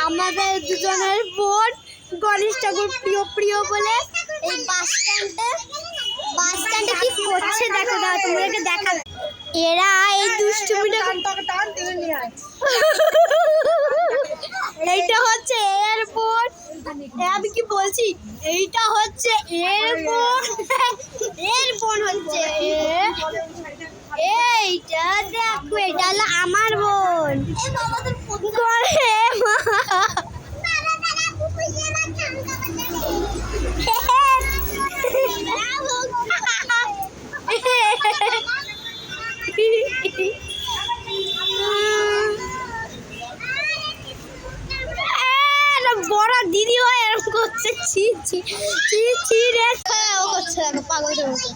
আমাদের দুজনের বোন গণেশ ঠাকুর প্রিয় প্রিয় বলে এই বাস স্ট্যান্ডে কি করছে দেখো, দাও তোমাদেরকে দেখাবে। এরা এই দুষ্টুমিটা এইটা হচ্ছে এর বোন, আমি কি বলছি, এইটা হচ্ছে এর বোন, এর বোন হচ্ছে এইটা দেখো, এটা হলো আমার বোন। বড় দিদি হয় এরকম করছে, ছি ছি ছি ছি রে, ও করছে দেখো পাগলের মতো।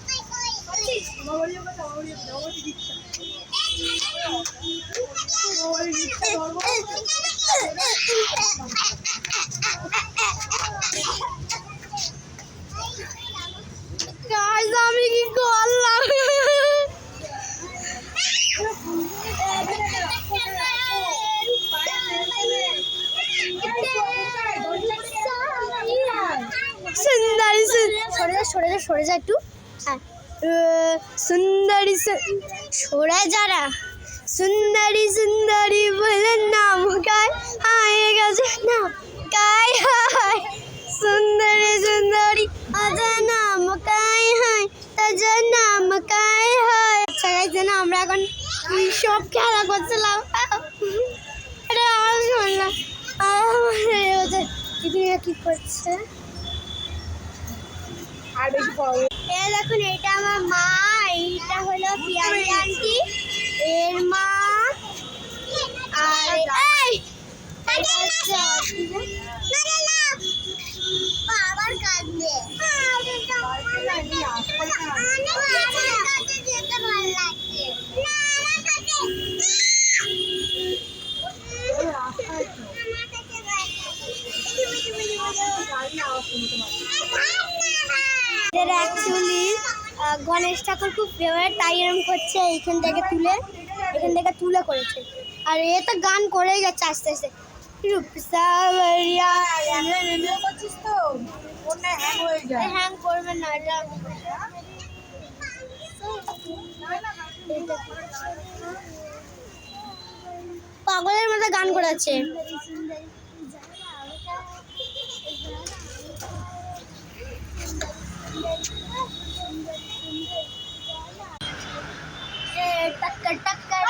আমি কি করলাম? সুন্দরী সরে যা একটু, সুন্দরী সরে যারা, সুন্দরী সুন্দরী বলে নাম গায় আয়ে গেছে না গায় হায়, সুন্দরী সুন্দরী আজা নাম গায় হায় তাজা নাম গায় হায়। আচ্ছা গাইছে না, আমরা এখন সব খেলা করছিলাম, এটা আমার শুনলাম দিদিরা কি করছে। দেখুন এটা আমার মা, এইটা হলো পিয়ালি আন্টি এর মা, আর বাবার কাঁদবে অ্যাকচুয়ালি গণেশ ঠাকুর খুব ফেভারিট, তাই এরকম করছে, এখান থেকে তুলে করেছে। আর এ তো গান করেই যাচ্ছে আস্তে আস্তে, হ্যাং করবে না, এটা পাগলের মতো গান করেছে। टक्कर टक्कर